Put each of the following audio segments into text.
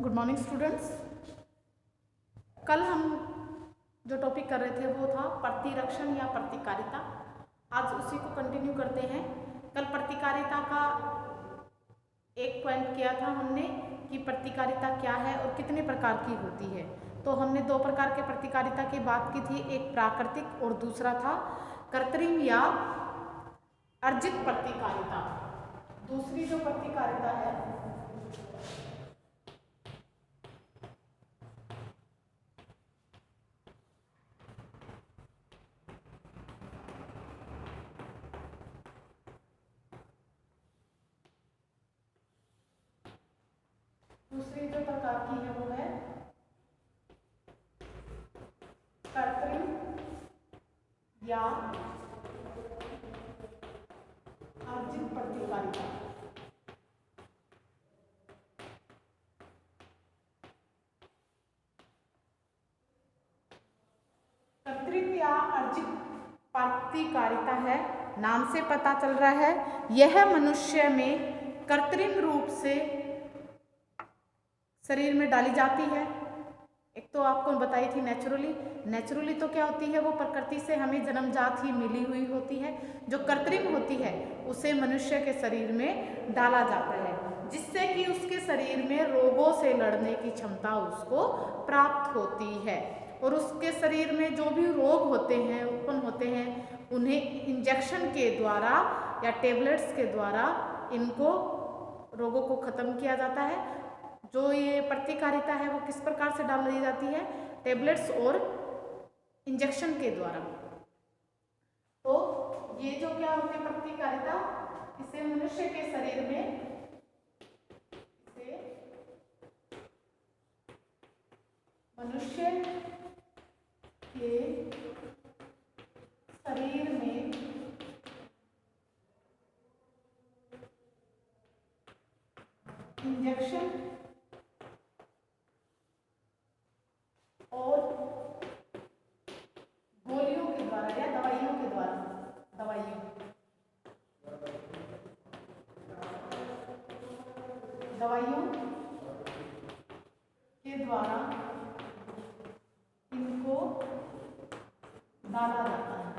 Good morning students. कल हम जो टॉपिक कर रहे थे वो था प्रतिरक्षण या प्रतिकारिता। आज उसी को कंटिन्यू करते हैं। कल प्रतिकारिता का एक पॉइंट किया था हमने कि प्रतिकारिता क्या है और कितने प्रकार की होती है। तो हमने दो प्रकार के प्रतिकारिता की बात की थी, एक प्राकृतिक और दूसरा था कृत्रिम या अर्जित प्रतिकारिता। दूसरी जो प्रतिकारिता है दूसरी जो प्रकार की है वो है कृत्रिम या अर्जित प्रतिकारिता। कृत्रिम या अर्जित प्रतिकारिता है, नाम से पता चल रहा है यह मनुष्य में कृत्रिम रूप से शरीर में डाली जाती है। एक तो आपको बताई थी नेचुरली तो क्या होती है, वो प्रकृति से हमें जन्मजात ही मिली हुई होती है। जो कृत्रिम होती है उसे मनुष्य के शरीर में डाला जाता है जिससे कि उसके शरीर में रोगों से लड़ने की क्षमता उसको प्राप्त होती है और उसके शरीर में जो भी रोग होते हैं उत्पन्न होते हैं उन्हें इंजेक्शन के द्वारा या टेबलेट्स के द्वारा इनको रोगों को खत्म किया जाता है। जो ये प्रतिकारिता है वो किस प्रकार से डाली जाती है, टेबलेट्स और इंजेक्शन के द्वारा। तो ये जो क्या होती है प्रतिकारिता, इसे मनुष्य के शरीर में इंजेक्शन और गोलियों के द्वारा या दवाइयों के द्वारा इनको डाला जाता है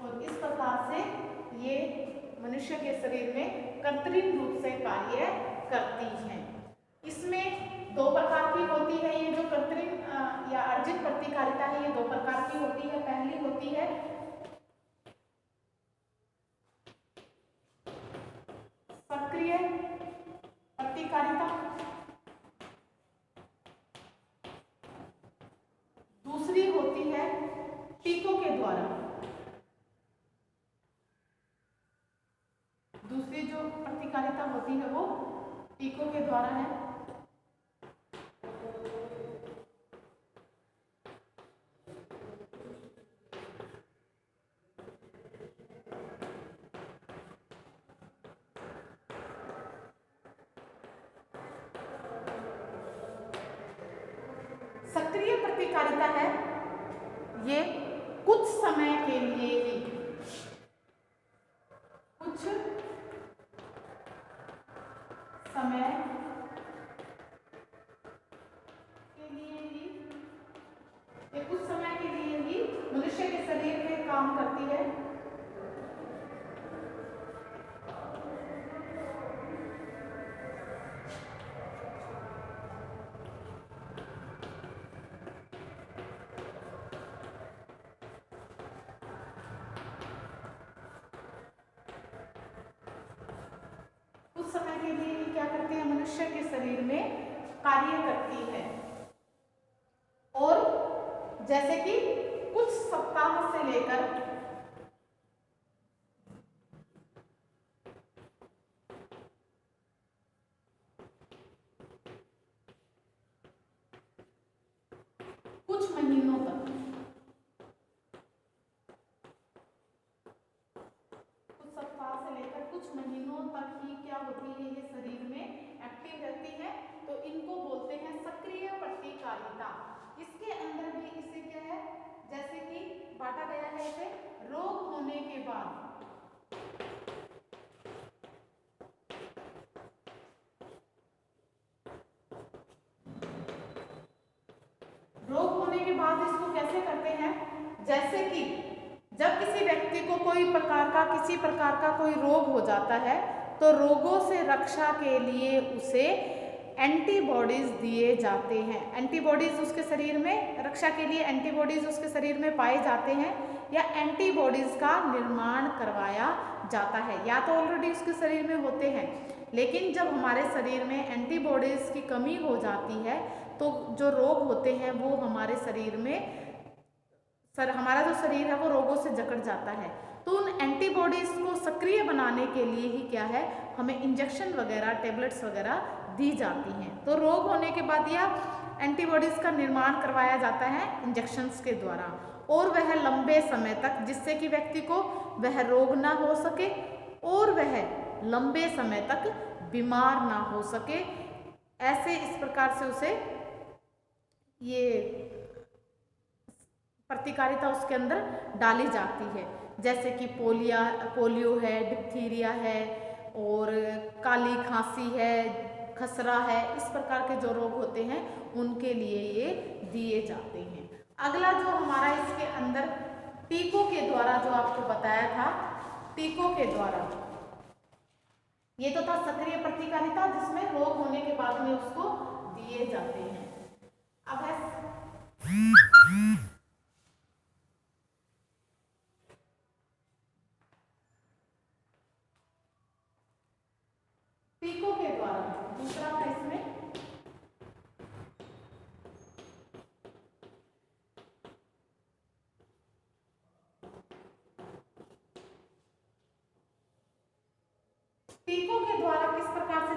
और इस प्रकार से ये मनुष्य के शरीर में कृत्रिम रूप से कार्य करती हैं। इसमें दो प्रकार की होती है, ये जो कृत्रिम या अर्जित प्रतिकारिता है ये दो प्रकार की होती है। पहली होती है सक्रिय प्रतिकारिता, दूसरी होती है टीकों के द्वारा। दूसरी जो प्रतिकारिता होती है वो टीकों के द्वारा है। सक्रिय प्रतिकारिता है ये कुछ समय के लिए ही मनुष्य के शरीर में काम करती है। कुछ समय के लिए क्या करती है, मनुष्य के शरीर में कार्य करती है और जैसे कि कुछ सप्ताह से लेकर कुछ महीनों तक, कुछ सप्ताह से लेकर कुछ महीनों तक ही क्या होती है, ये शरीर में एक्टिव रहती है। तो इनको बोलते हैं सक्रिय प्रतिकारिता। इसके अंदर भी इसे क्या है, जैसे कि बांटा गया है इसे रोग होने के बाद बाद इसको कैसे करते हैं, जैसे कि जब किसी व्यक्ति को किसी प्रकार का कोई रोग हो जाता है तो रोगों से रक्षा के लिए उसे एंटीबॉडीज दिए जाते हैं। एंटीबॉडीज उसके शरीर में, रक्षा के लिए एंटीबॉडीज उसके शरीर में पाए जाते हैं या एंटीबॉडीज का निर्माण करवाया जाता है। या तो ऑलरेडी उसके शरीर में होते हैं, लेकिन जब हमारे शरीर में एंटीबॉडीज की कमी हो जाती है तो जो रोग होते हैं वो हमारे शरीर में हमारा जो शरीर है वो रोगों से जकड़ जाता है। तो उन एंटीबॉडीज को सक्रिय बनाने के लिए ही क्या है, हमें इंजेक्शन वगैरह, टेबलेट्स वगैरह दी जाती हैं। तो रोग होने के बाद यह एंटीबॉडीज का निर्माण करवाया जाता है इंजेक्शंस के द्वारा, और वह लंबे समय तक, जिससे कि व्यक्ति को वह रोग ना हो सके और वह लंबे समय तक बीमार ना हो सके। ऐसे इस प्रकार से उसे ये प्रतिकारिता उसके अंदर डाली जाती है। जैसे कि पोलियो है, डिप्थीरिया है और काली खांसी है, खसरा है, इस प्रकार के जो रोग होते हैं उनके लिए ये दिए जाते हैं। अगला जो हमारा इसके अंदर टीकों के द्वारा जो आपको बताया था, टीकों के द्वारा ये तो था सक्रिय प्रतिकारिता जिसमें रोग होने के बाद में उसको दिए जाते हैं। अब है टीकों के द्वारा, दूसरा था इसमें टीकों के द्वारा किस प्रकार से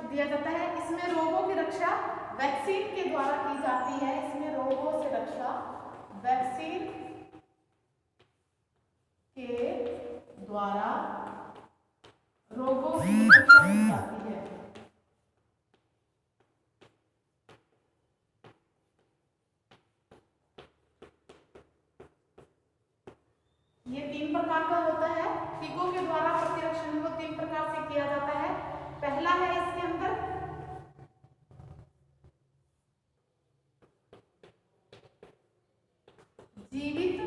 दिया जाता है। इसमें रोगों की रक्षा वैक्सीन के द्वारा की जाती है। इसमें रोगों से रक्षा वैक्सीन के द्वारा रोगों की रक्षा की जाती है। ये 3 प्रकार का होता है। टीकों के द्वारा प्रतिरक्षण को 3 प्रकार से किया जाता है। पहला है इसके अंदर जीवित,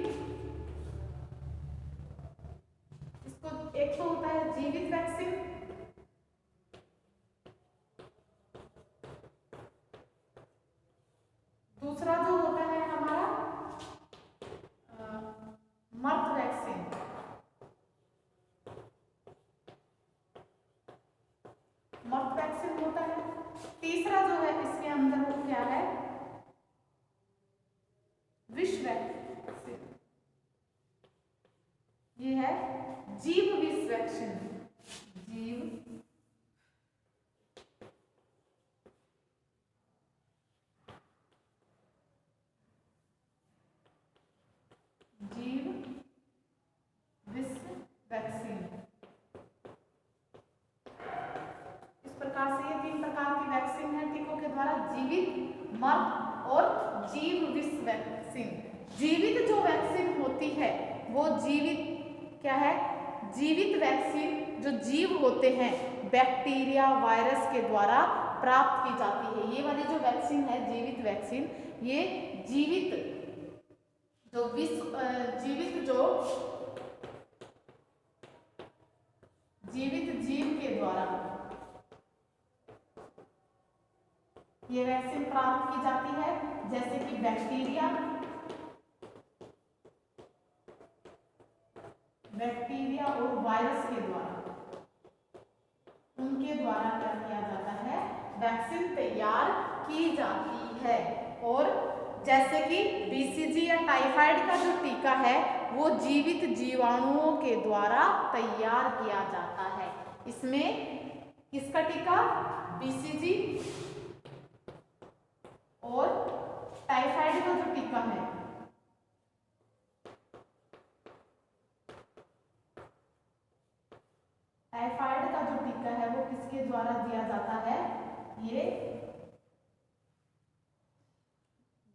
इसको एक तो होता है जीवित वैक्सीन, दूसरा जो होता है हमारा मर्त वैक्सीन, मर्त वैक्सीन होता है। तीसरा जो है इसके अंदर वो क्या है, विष वैक्सीन, ये है जीव विष वैक्सीन, जीव विष वैक्सीन। इस प्रकार से ये 3 प्रकार की वैक्सीन है टीकों के द्वारा, जीवित, मर्त और जीव विष वैक्सीन। जीवित जो वैक्सीन होती है वो जीवित क्या है, जीवित वैक्सीन जो जीव होते हैं बैक्टीरिया, वायरस के द्वारा प्राप्त की जाती है। ये वाली जो वैक्सीन है जीवित वैक्सीन, ये जीवित जीवित जीव के द्वारा ये वैक्सीन प्राप्त की जाती है। जैसे कि बैक्टीरिया और वायरस के द्वारा, उनके द्वारा क्या किया जाता है, वैक्सीन तैयार की जाती है। और जैसे कि बीसीजी या टाइफाइड का जो टीका है वो जीवित जीवाणुओं के द्वारा तैयार किया जाता है। इसमें किसका टीका, बीसीजी और टाइफाइड का जो टीका है, टाइफाइड का जो टीका है वो किसके द्वारा दिया जाता है, ये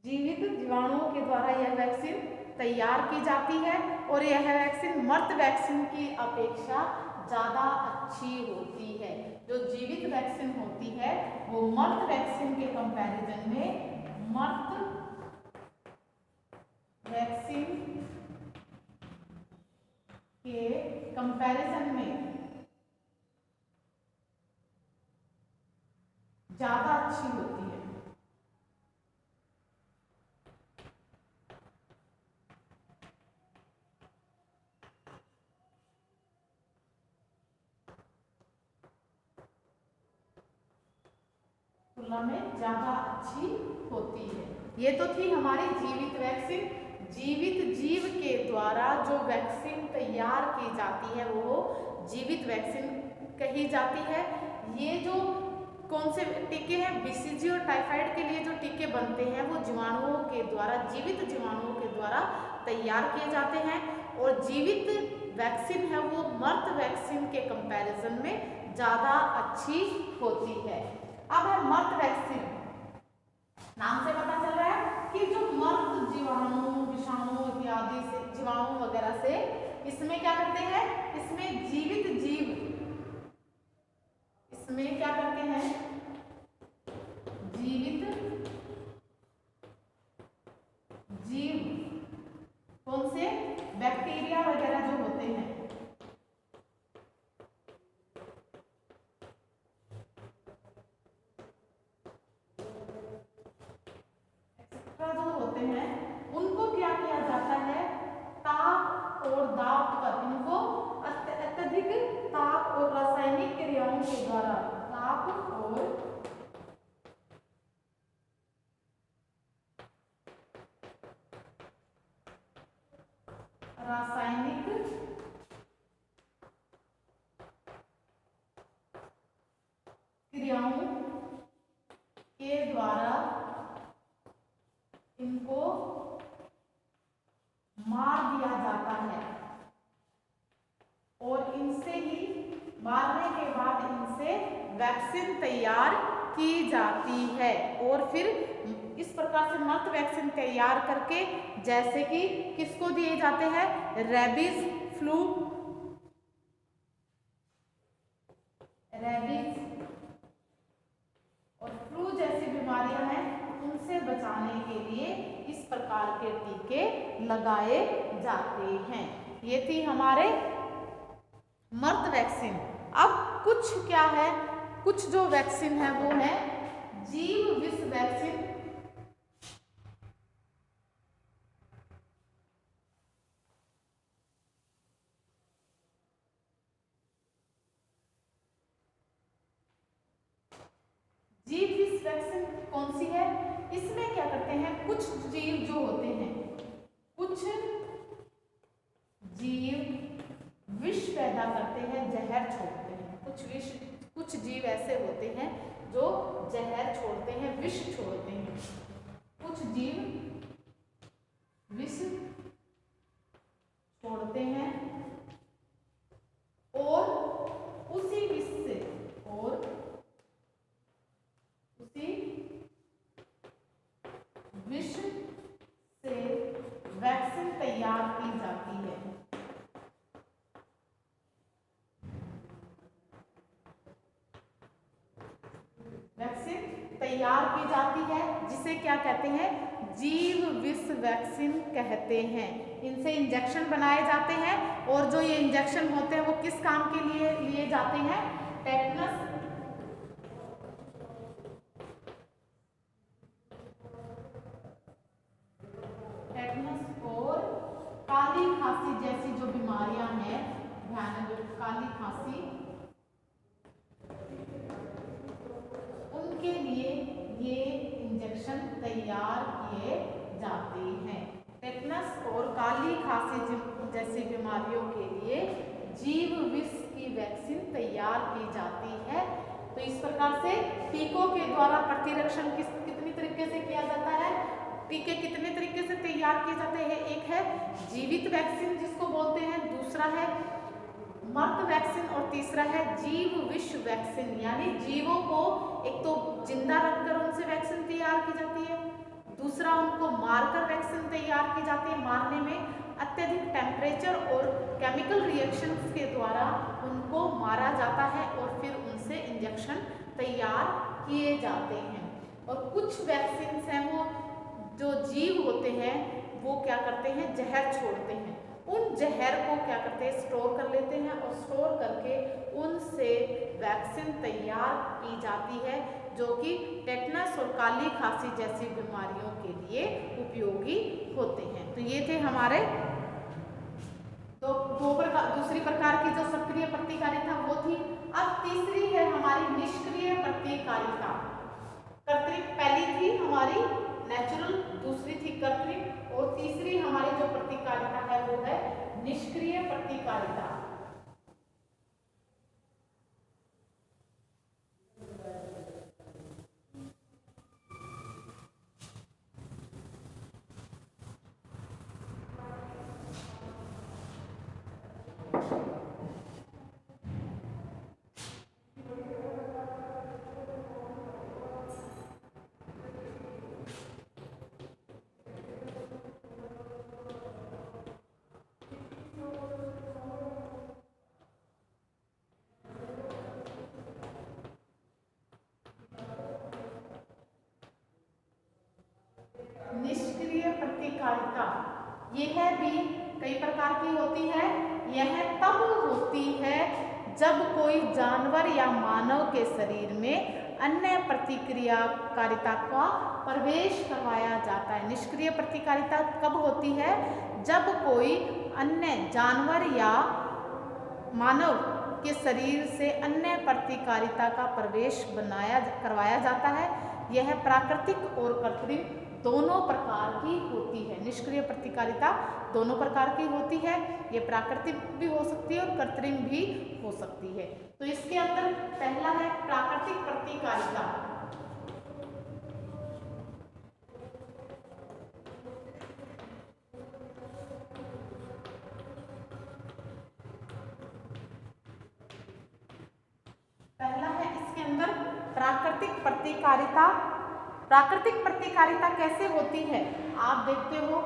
जीवित जीवाणुओं के द्वारा यह वैक्सीन तैयार की जाती है। और यह वैक्सीन मर्त वैक्सीन की अपेक्षा ज़्यादा अच्छी होती है। जो जीवित वैक्सीन होती है वो मर्त वैक्सीन के कंपैरिजन में, मर्त वैक्सीन के कंपैरिजन में ज्यादा अच्छी होती है। तुलना में ज्यादा अच्छी होती है। ये तो थी हमारी जीवित वैक्सीन। जीवित जीव के द्वारा जो वैक्सीन तैयार की जाती है वो जीवित वैक्सीन कही जाती है। ये जो कौन से टीके हैं, बीसीजी और टाइफाइड के लिए जो टीके बनते हैं वो जीवाणुओं के द्वारा, जीवित जीवाणुओं के द्वारा तैयार किए जाते हैं। और जीवित वैक्सीन है वो मर्त वैक्सीन के कंपैरिजन में ज़्यादा अच्छी होती है। अब है मर्त वैक्सीन। नाम से पता चल रहा है कि जो मर्त जीवाणु, विषाणु इत्यादि से, जीवाणु वगैरह से इसमें क्या करते हैं, इसमें जीवित जीव, इसमें क्या करते हैं, जीवित जीव कौन से, बैक्टीरिया वगैरह जो होते हैं, जो होते हैं उनको क्या किया जाता है, ताप और दाब पर, इनको अत्यधिक ताप और रासायनिक क्रियाओं के द्वारा, ताप और रासायनिक क्रियाओं के द्वारा इनको मार दिया जाता है। और इनसे ही, मारने के बाद इनसे वैक्सीन तैयार की जाती है। और फिर इस प्रकार से मर्त वैक्सीन तैयार करके, जैसे कि किसको दिए जाते हैं, रेबीज, फ्लू, रेबीज और फ्लू जैसी बीमारियां हैं उनसे बचाने के लिए इस प्रकार के टीके लगाए जाते हैं। ये थी हमारे मर्त वैक्सीन। अब कुछ क्या है, कुछ जो वैक्सीन है वो है जीव विष वैक्सीन। जीव विष वैक्सीन कौन सी है, इसमें क्या करते हैं, कुछ जीव जो होते हैं, कुछ जीव विष पैदा करते हैं, जहर छोड़ते हैं। कुछ जीव ऐसे होते हैं जो जहर छोड़ते हैं, विष छोड़ते हैं। कुछ जीव विष छोड़ते हैं और उसी विष से, और उसी विष से वैक्सीन तैयार की जाती है। वैक्सीन तैयार की जाती है जिसे क्या कहते हैं, जीव विष वैक्सीन कहते हैं। इनसे इंजेक्शन बनाए जाते हैं और जो ये इंजेक्शन होते हैं वो किस काम के लिए लिए जाते हैं, टेटनस, और काली खांसी जैसी जो बीमारियां हैं, भयानक काली खांसी, उनके लिए ये इंजेक्शन तैयार किए जाते हैं। टेटनस और काली खांसी जैसी बीमारियों के लिए जीव विष की वैक्सीन तैयार की जाती है। तो इस प्रकार से टीकों के द्वारा प्रतिरक्षण कितनी तरीके से किया जाता है, टीके कितने तरीके से तैयार किए जाते हैं। एक है जीवित वैक्सीन जिसको बोलते हैं, दूसरा है मर्त वैक्सीन और तीसरा है जीव विष वैक्सीन। यानी जीवों को एक तो जिंदा रखकर उनसे वैक्सीन तैयार की जाती है, दूसरा उनको मारकर वैक्सीन तैयार की जाती है। मारने में अत्यधिक टेम्परेचर और केमिकल रिएक्शंस के द्वारा उनको मारा जाता है और फिर उनसे इंजेक्शन तैयार किए जाते हैं। और कुछ वैक्सीन हैं वो जो जीव होते हैं वो क्या करते हैं, जहर छोड़ते हैं। उन जहर को क्या करते हैं, स्टोर कर लेते हैं और स्टोर करके उनसे वैक्सीन तैयार की जाती है, जो कि टेटनस और काली खांसी जैसी बीमारियों के लिए उपयोगी होते हैं। तो ये थे हमारे दूसरी प्रकार की जो सक्रिय प्रतिकारिता वो थी। अब तीसरी है हमारी निष्क्रिय प्रतिकारिता। कृत्रिम पहली थी हमारी नेचुरल, दूसरी थी कृत्रिम और तीसरी हमारी जो प्रतिकारिता है वो है निष्क्रिय प्रतिकारिता। निष्क्रिय प्रतिकारिता यह भी कई प्रकार की होती है। यह तब होती है जब कोई जानवर या मानव के शरीर में अन्य प्रतिक्रियाकारिता का प्रवेश करवाया जाता है। निष्क्रिय प्रतिकारिता कब होती है, जब कोई अन्य जानवर या मानव के शरीर से अन्य प्रतिकारिता का प्रवेश करवाया जाता है। यह प्राकृतिक और कृत्रिम दोनों प्रकार की होती है। निष्क्रिय प्रतिकारिता दोनों प्रकार की होती है, ये प्राकृतिक भी हो सकती है और कृत्रिम भी हो सकती है। तो इसके अंदर पहला है प्राकृतिक प्रतिकारिता। पहला है इसके अंदर प्राकृतिक प्रतिकारिता। प्राकृतिक प्रतिकारिता कैसे होती है, आप देखते हो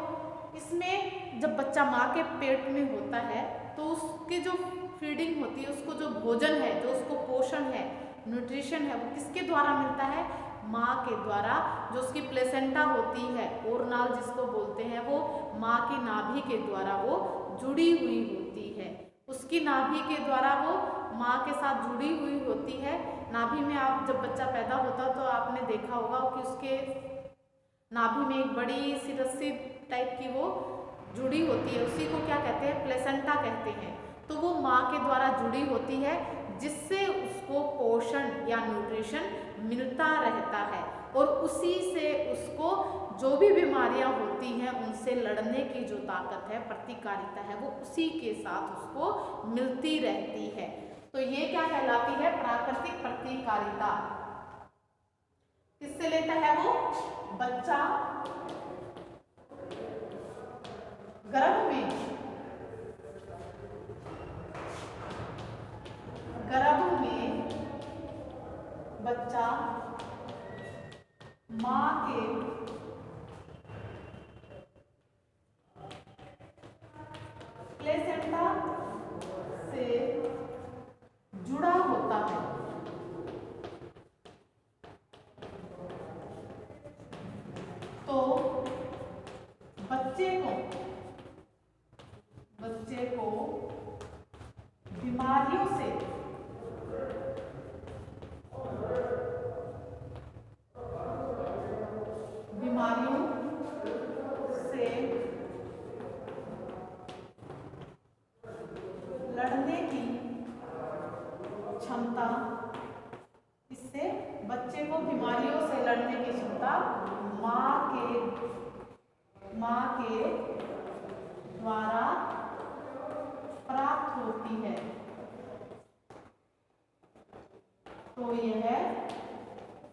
इसमें जब बच्चा माँ के पेट में होता है तो उसकी जो फीडिंग होती है, उसको जो भोजन है, जो उसको पोषण है, न्यूट्रिशन है, वो किसके द्वारा मिलता है, माँ के द्वारा। जो उसकी प्लेसेंटा होती है, ओरनाल जिसको बोलते हैं, वो माँ की नाभि के द्वारा वो जुड़ी हुई होती है। उसकी नाभि के द्वारा वो माँ के साथ जुड़ी हुई होती है। नाभि में आप जब बच्चा पैदा होता तो आपने देखा होगा कि उसके नाभि में एक बड़ी सी रस्सी टाइप की वो जुड़ी होती है, उसी को क्या कहते हैं, प्लेसेंटा कहते हैं। तो वो माँ के द्वारा जुड़ी होती है, जिससे उसको पोषण या न्यूट्रिशन मिलता रहता है और उसी से उसको जो भी बीमारियां होती हैं उनसे लड़ने की जो ताकत है, प्रतिकारिता है, वो उसी के साथ उसको मिलती रहती है। तो ये क्या कहलाती है, प्राकृतिक प्रतिकारिता। किससे लेता है वो, बच्चा गर्भ में बच्चा माँ के प्लेसेंटा से जुड़ा होता है। तो बच्चे को बीमारियों से लड़ने की क्षमता, इससे बच्चे को बीमारियों से लड़ने की क्षमता माँ के द्वारा प्राप्त होती है। तो यह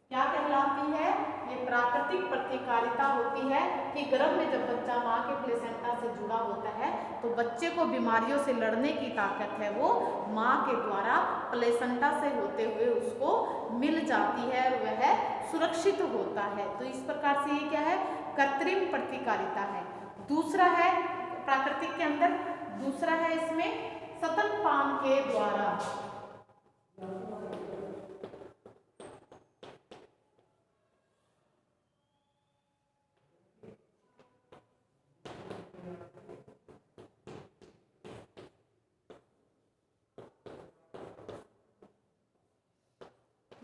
क्या कहलाती है, ये प्राकृतिक प्रतिकारिता होती है कि गर्भ में जब बच्चा माँ के प्लेसेंटा से जुड़ा होता है तो बच्चे को बीमारियों से लड़ने की ताकत है वो माँ के द्वारा प्लेसेंटा से होते हुए उसको मिल जाती है और वह सुरक्षित होता है। तो इस प्रकार से ये क्या है, कृत्रिम प्रतिकारिता है। दूसरा है प्राकृतिक के अंदर, दूसरा है इसमें स्तनपान के द्वारा।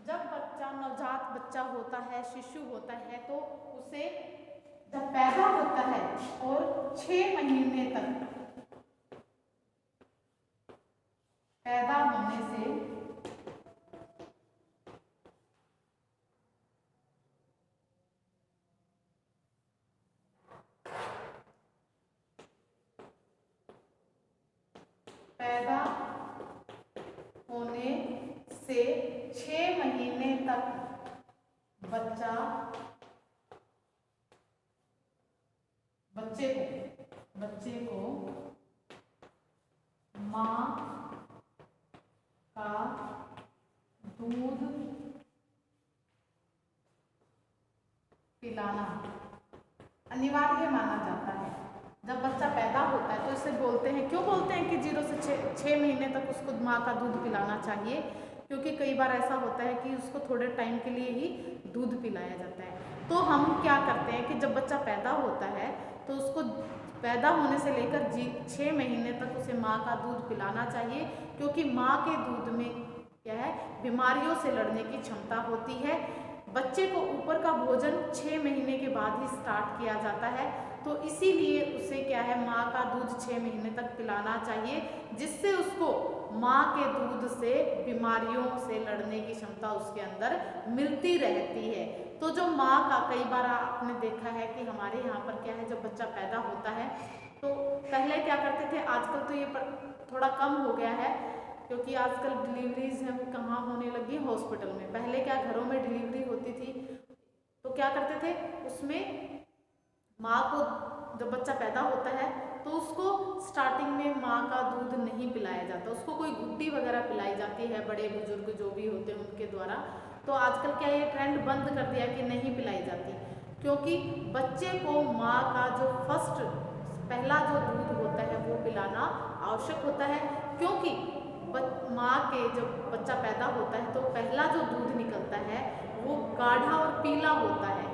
जब बच्चा नवजात बच्चा होता है, शिशु होता है, तो उसे जब पैदा होता है और 6 महीने तक पैदा होने से पैदा होने से 6 महीने तक बच्चे को माँ का दूध पिलाना अनिवार्य माना जाता है। जब बच्चा पैदा होता है तो इसे बोलते हैं, क्यों बोलते हैं कि 0 से 6 महीने तक उसको माँ का दूध पिलाना चाहिए? क्योंकि कई बार ऐसा होता है कि उसको थोड़े टाइम के लिए ही दूध पिलाया जाता है। तो हम क्या करते हैं कि जब बच्चा पैदा होता है तो उसको पैदा होने से लेकर 6 महीने तक उसे माँ का दूध पिलाना चाहिए, क्योंकि माँ के दूध में क्या है, बीमारियों से लड़ने की क्षमता होती है। बच्चे को ऊपर का भोजन 6 महीने के बाद ही स्टार्ट किया जाता है, तो इसीलिए उसे क्या है, माँ का दूध 6 महीने तक पिलाना चाहिए, जिससे उसको माँ के दूध से बीमारियों से लड़ने की क्षमता उसके अंदर मिलती रहती है। तो जो माँ का, कई बार आपने देखा है कि हमारे यहाँ पर क्या है, जब बच्चा पैदा होता है तो पहले क्या करते थे, आजकल तो ये थोड़ा कम हो गया है, क्योंकि आजकल डिलीवरीज हैं वो कहाँ होने लगी, हॉस्पिटल में। पहले क्या घरों में डिलीवरी होती थी, तो क्या करते थे, उसमें माँ को, जब बच्चा पैदा होता है तो उसको स्टार्टिंग में माँ का दूध नहीं पिलाया जाता, उसको कोई घुट्टी वगैरह पिलाई जाती है, बड़े बुजुर्ग जो भी होते हैं उनके द्वारा। तो आजकल क्या ये ट्रेंड बंद कर दिया कि नहीं पिलाई जाती, क्योंकि बच्चे को माँ का जो पहला जो दूध होता है वो पिलाना आवश्यक होता है, क्योंकि माँ के जब बच्चा पैदा होता है तो पहला जो दूध निकलता है वो गाढ़ा और पीला होता है।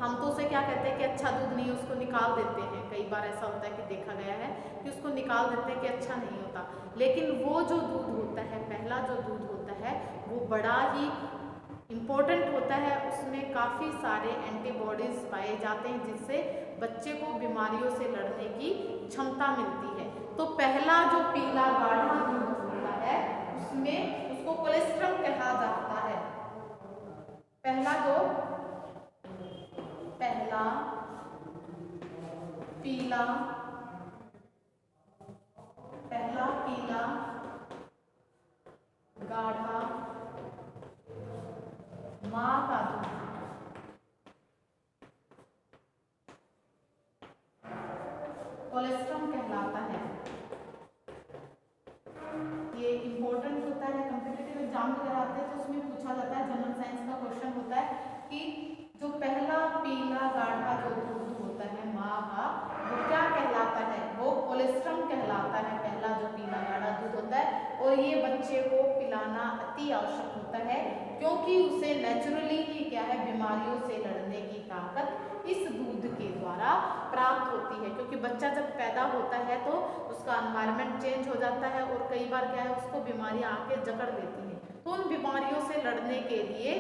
हम तो उसे क्या कहते हैं कि अच्छा दूध नहीं, उसको निकाल देते हैं। कई बार ऐसा होता है कि देखा गया है कि उसको निकाल देते हैं कि अच्छा नहीं होता, लेकिन वो जो दूध होता है, पहला जो दूध होता है, वो बड़ा ही इम्पोर्टेंट होता है। उसमें काफ़ी सारे एंटीबॉडीज पाए जाते हैं, जिससे बच्चे को बीमारियों से लड़ने की क्षमता मिलती है। तो पहला जो पीला गाढ़ा दूध होता है उसमें उसको कोलेस्ट्रम कहा जाता है। पहला पीला गाढ़ा माँ का दूध कोलेस्ट्रम कहलाता है। ये इंपॉर्टेंट होता है, कॉम्पिटिटिव एग्जाम वगैरह आते हैं तो उसमें पूछा जाता है, जनरल साइंस का क्वेश्चन होता है कि जो पहला पीला गाढ़ा जो दूध होता है माँ का, वो क्या कहलाता है, वो कोलेस्ट्रम कहलाता है। पहला जो पीला गाढ़ा दूध होता है, और ये बच्चे को पिलाना अति आवश्यक होता है, क्योंकि उसे नेचुरली ही क्या है, बीमारियों से लड़ने की ताकत इस दूध के द्वारा प्राप्त होती है। क्योंकि बच्चा जब पैदा होता है तो उसका एनवायरनमेंट चेंज हो जाता है, और कई बार क्या है, उसको बीमारियां आके जकड़ लेती हैं, तो उन बीमारियों से लड़ने के लिए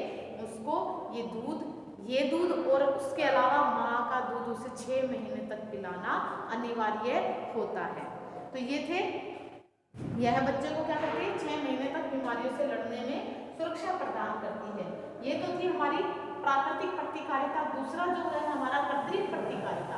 उसको ये दूध और उसके अलावा माँ का दूध उसे 6 महीने तक पिलाना अनिवार्य होता है। तो यह बच्चे को क्या करती है, 6 महीने तक बीमारियों से लड़ने में सुरक्षा प्रदान करती है। ये तो थी हमारी प्राकृतिक प्रतिकारिता। दूसरा जो है हमारा कृत्रिम प्रतिकारिता।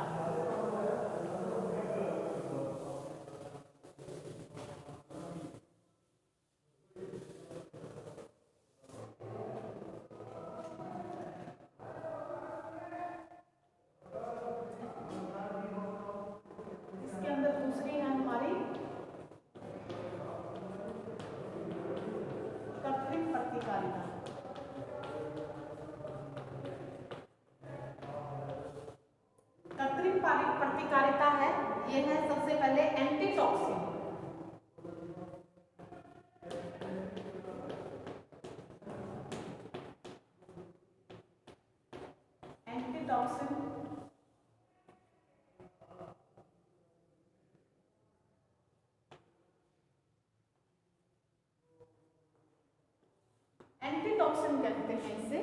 इसके अंदर दूसरी है हमारी कृत्रिम प्रतिकारिता। कृत्रिम प्रतिकारिता है, ये है सबसे पहले एंटीटॉक्सिन। एंटीटॉक्सिन कहते हैं इसे।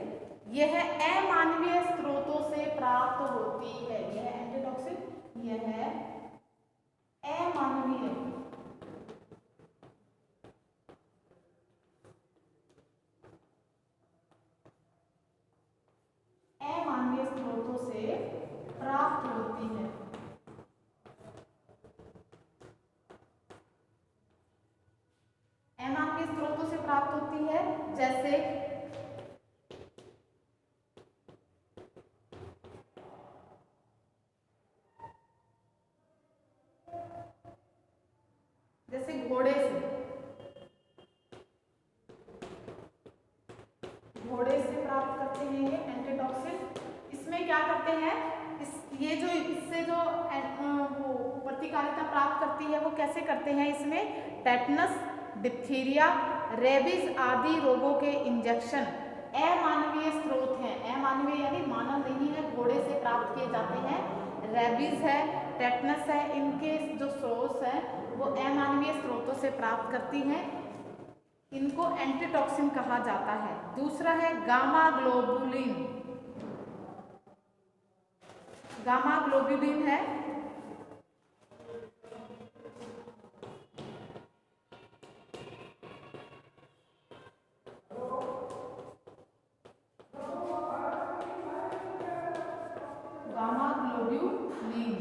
यह अमानवीय स्रोतों से प्राप्त होती है। यह एंटीटॉक्सिन यह है अमानवीय स्रोतों से प्राप्त होती है। अमानवीय स्रोतों से प्राप्त होती है जैसे घोड़े से प्राप्त करते हैं ये एंटीटॉक्सिन। इसमें क्या करते हैं, ये जो इससे जो वो प्रतिकारिता प्राप्त करती है वो कैसे करते हैं, इसमें टेटनस, डिप्थीरिया, रेबीज आदि रोगों के इंजेक्शन अमानवीय स्रोत हैं। अमानवीय यानी मानव नहीं है, घोड़े से प्राप्त किए जाते हैं। रेबीज है, टेटनस है, इनके जो सोर्स हैं वो अमानवीय स्रोतों से प्राप्त करती हैं। इनको एंटीटॉक्सिन कहा जाता है। दूसरा है गामा ग्लोबुलिन। गामा ग्लोबुलिन है गामा ग्लोबुलिन।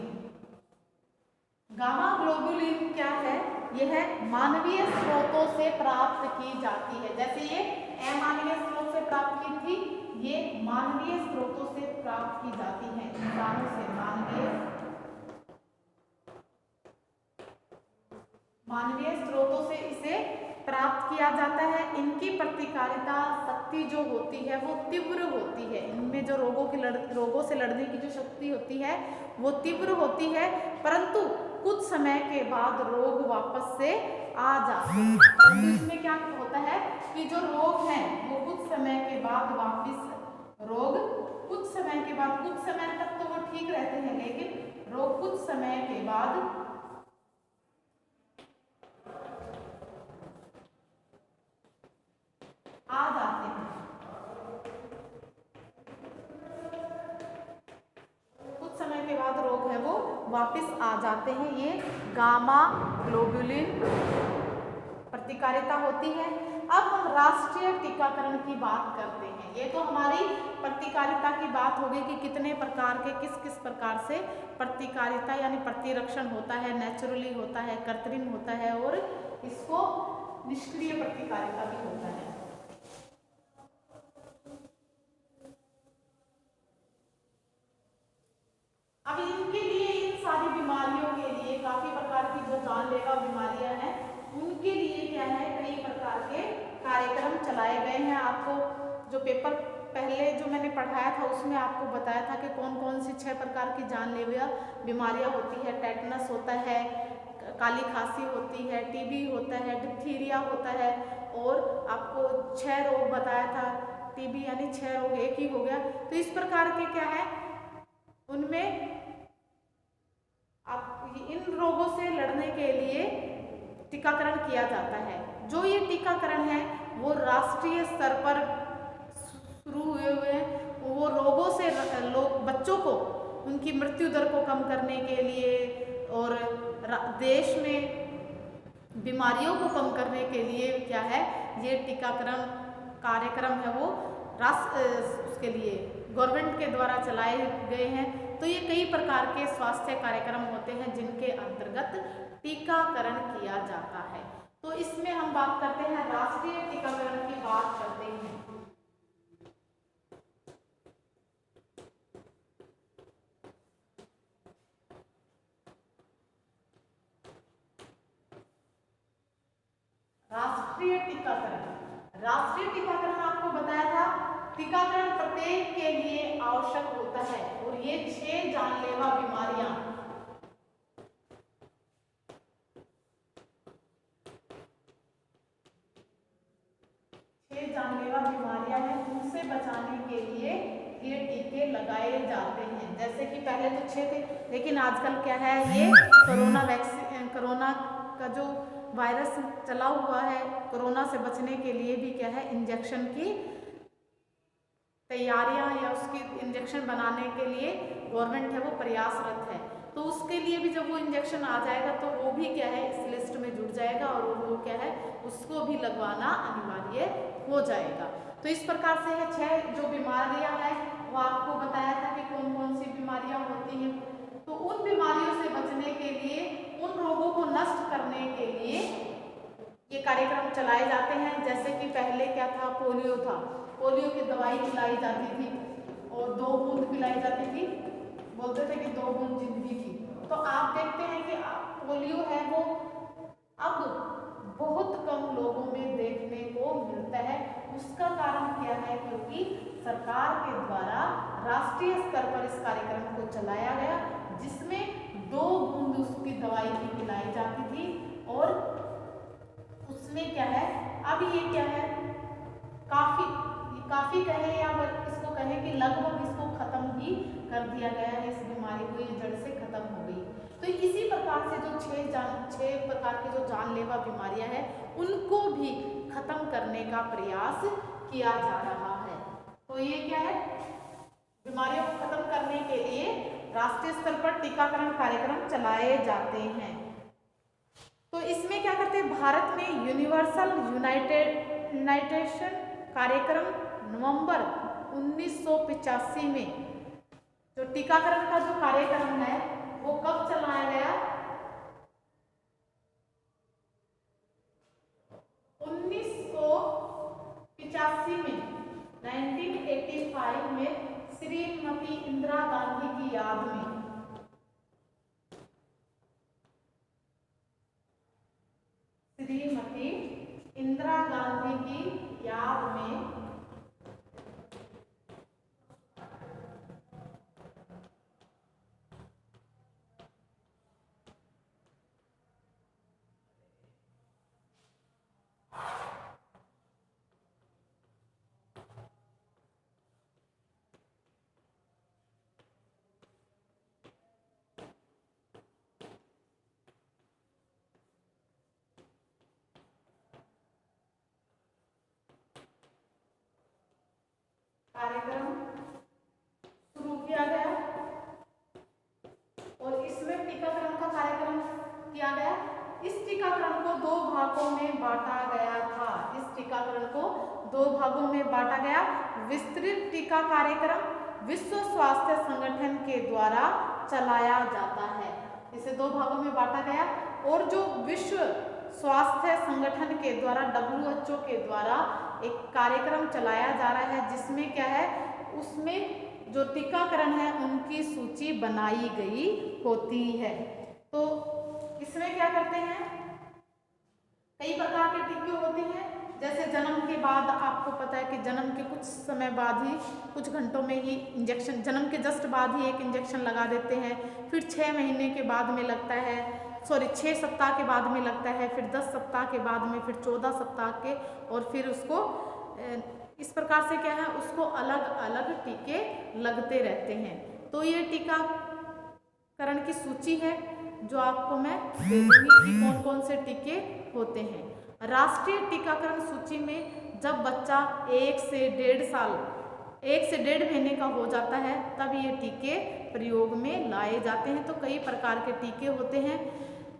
गामा ग्लोबुलिन क्या है, यह मानवीय स्रोतों से प्राप्त की जाती है। जैसे ये अमानवीय स्रोत से प्राप्त की थी, ये मानवीय स्रोतों से प्राप्त की जाती है। इंसानों से मानवीय स्रोतों से इसे प्राप्त किया जाता है। इनकी प्रतिकारिता शक्ति जो होती है वो तीव्र होती है। इनमें जो रोगों से लड़ने की जो शक्ति होती है वो तीव्र होती है, परंतु कुछ समय के बाद रोग वापस से आ जाते हैं। परंतु इसमें क्या होता है कि जो रोग हैं वो कुछ समय के बाद कुछ समय तक तो वो ठीक रहते हैं, लेकिन रोग कुछ समय के बाद आ जाते हैं। कुछ समय के बाद रोग है वो वापस आ जाते हैं। ये गामा ग्लोबुलिन प्रतिकारिता होती है। अब हम राष्ट्रीय टीकाकरण की बात करते हैं। ये तो हमारी प्रतिकारिता की बात होगी कि कितने प्रकार के किस प्रकार से प्रतिकारिता यानी प्रतिरक्षण होता है, नेचुरली होता है, कृत्रिम होता है और इसको निष्क्रिय प्रतिकारिता भी होता है। अब इनके लिए, इन सारी बीमारियों के लिए काफी प्रकार की जो जानलेवा बीमारियां हैं उनके लिए क्या है, कई प्रकार के कार्यक्रम चलाए गए हैं। आपको जो पेपर पहले जो मैंने पढ़ाया था उसमें आपको बताया था कि कौन कौन सी 6 प्रकार की जानलेवा बीमारियां होती है। टेटनस होता है, काली खांसी होती है, टीबी होता है, डिप्थीरिया होता है और आपको 6 रोग बताया था। टीबी यानी 6 रोग एक ही हो गया। तो इस प्रकार के क्या है, उनमें आप इन रोगों से लड़ने के लिए टीकाकरण किया जाता है। जो ये टीकाकरण है वो राष्ट्रीय स्तर पर शुरू हुए हैं। वो रोगों से बच्चों को उनकी मृत्यु दर को कम करने के लिए और देश में बीमारियों को कम करने के लिए क्या है, ये टीकाकरण कार्यक्रम है वो उसके लिए गवर्नमेंट के द्वारा चलाए गए हैं। तो ये कई प्रकार के स्वास्थ्य कार्यक्रम होते हैं जिनके अंतर्गत टीकाकरण किया जाता है। तो इसमें हम बात करते हैं, राष्ट्रीय टीकाकरण की बात करते हैं। राष्ट्रीय टीकाकरण आपको बताया था, टीकाकरण प्रत्येक के लिए आवश्यक होता है और ये 6 जानलेवा बीमारियां हैं, उनसे बचाने के लिए ये टीके लगाए जाते हैं। जैसे कि पहले तो 6 थे, लेकिन आजकल क्या है, ये कोरोना का जो वायरस चला हुआ है, कोरोना से बचने के लिए भी क्या है, इंजेक्शन की तैयारियां या उसकी इंजेक्शन बनाने के लिए गवर्नमेंट है वो प्रयासरत है। तो उसके लिए भी जब वो इंजेक्शन आ जाएगा तो वो भी क्या है इस लिस्ट में जुड़ जाएगा और वो क्या है उसको भी लगवाना अनिवार्य हो जाएगा। तो इस प्रकार से है 6 जो बीमारियां हैं वो आपको बताया था कि कौन कौन सी बीमारियां होती हैं। तो उन बीमारियों से बचने के लिए, उन रोगों को नष्ट करने के लिए ये कार्यक्रम चलाए जाते हैं। जैसे कि पहले क्या था, पोलियो था, पोलियो की दवाई पिलाई जाती थी और 2 बूंद पिलाई जाती थी, बोलते थे कि 2 बूंद जिंदगी की। तो आप देखते हैं कि पोलियो है वो अब बहुत कम लोगों में देखने को मिलता है। उसका कारण क्या है, क्योंकि सरकार के द्वारा राष्ट्रीय स्तर पर इस कार्यक्रम को चलाया गया जिसमें 2 बूंद उसकी दवाई की पिलाई जाती थी और उसमें क्या है, अब ये क्या है काफी कहें या इसको कहें कि लगभग इसको खत्म ही कर दिया गया है, इस बीमारी को ये जड़ से खत्म हो गई। तो इसी प्रकार से जो 6 प्रकार की जो जानलेवा बीमारियां हैं उनको भी खत्म करने का प्रयास किया जा रहा है। तो ये क्या है, बीमारियों को खत्म करने के लिए राष्ट्रीय स्तर पर टीकाकरण कार्यक्रम चलाए जाते हैं। तो इसमें क्या करते हैं, भारत में यूनिवर्सल यूनाइटेशन कार्यक्रम नवंबर 1985 में जो टीकाकरण का जो कार्यक्रम है वो कब चलाया गया, 1985 में, 1985 में श्रीमती इंदिरा गांधी की याद में, श्रीमती इंदिरा गांधी की याद में कार्यक्रम शुरू किया गया और इसमें टीकाकरण का कार्यक्रम किया गया। इस टीकाकरण को 2 भागों में बांटा गया था। इस टीकाकरण को 2 भागों में बांटा गया। विस्तृत टीका कार्यक्रम विश्व स्वास्थ्य संगठन के द्वारा चलाया जाता है, इसे 2 भागों में बांटा गया। और जो विश्व स्वास्थ्य संगठन के द्वारा WHO के द्वारा एक कार्यक्रम चलाया जा रहा है जिसमें क्या है, उसमें जो टीकाकरण है उनकी सूची बनाई गई होती है। तो इसमें क्या करते हैं, कई प्रकार के टीके होते हैं। जैसे जन्म के बाद, आपको पता है कि जन्म के कुछ समय बाद ही, कुछ घंटों में ही इंजेक्शन, जन्म के जस्ट बाद ही एक इंजेक्शन लगा देते हैं, फिर 6 महीने के बाद में लगता है, 6 सप्ताह के बाद में लगता है, फिर 10 सप्ताह के बाद में, फिर 14 सप्ताह के, और फिर उसको इस प्रकार से क्या है उसको अलग अलग टीके लगते रहते हैं। तो ये टीकाकरण की सूची है जो आपको मैं दे दूंगी कि कौन कौन से टीके होते हैं। राष्ट्रीय टीकाकरण सूची में जब बच्चा 1 से 1.5 महीने का हो जाता है तब ये टीके प्रयोग में लाए जाते हैं। तो कई प्रकार के टीके होते हैं।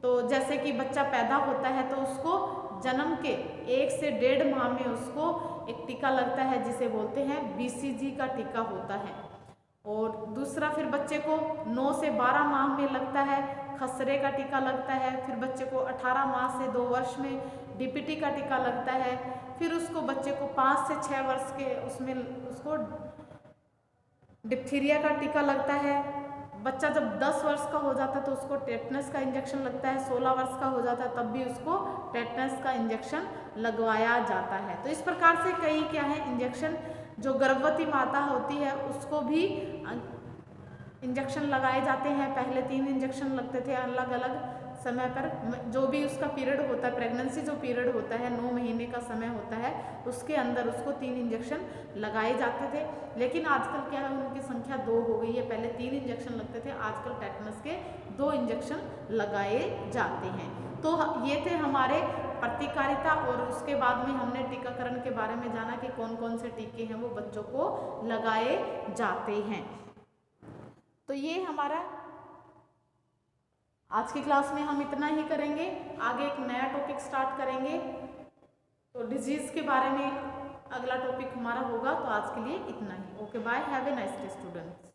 तो जैसे कि बच्चा पैदा होता है तो उसको जन्म के 1 से 1.5 माह में उसको एक टीका लगता है जिसे बोलते हैं BCG का टीका होता है। और दूसरा फिर बच्चे को 9 से 12 माह में लगता है खसरे का टीका लगता है। फिर बच्चे को 18 माह से 2 वर्ष में DPT का टीका लगता है। फिर उसको बच्चे को 5 से 6 वर्ष के उसमें उसको डिप्थीरिया का टीका लगता है। बच्चा जब 10 वर्ष का हो जाता है तो उसको टेटनस का इंजेक्शन लगता है। 16 वर्ष का हो जाता है तब भी उसको टेटनस का इंजेक्शन लगवाया जाता है। तो इस प्रकार से कई क्या है इंजेक्शन, जो गर्भवती माता होती है उसको भी इंजेक्शन लगाए जाते हैं। पहले 3 इंजेक्शन लगते थे अलग अलग समय पर, जो भी उसका पीरियड होता है, प्रेगनेंसी जो पीरियड होता है 9 महीने का समय होता है, उसके अंदर उसको 3 इंजेक्शन लगाए जाते थे। लेकिन आजकल क्या है उनकी संख्या 2 हो गई है। पहले 3 इंजेक्शन लगते थे, आजकल टेटनस के 2 इंजेक्शन लगाए जाते हैं। तो ये थे हमारे प्रतिकारिता, और उसके बाद में हमने टीकाकरण के बारे में जाना कि कौन कौन से टीके हैं वो बच्चों को लगाए जाते हैं। तो ये हमारा आज की क्लास में हम इतना ही करेंगे। आगे एक नया टॉपिक स्टार्ट करेंगे, तो डिजीज के बारे में अगला टॉपिक हमारा होगा। तो आज के लिए इतना ही। Okay bye, have a nice day students.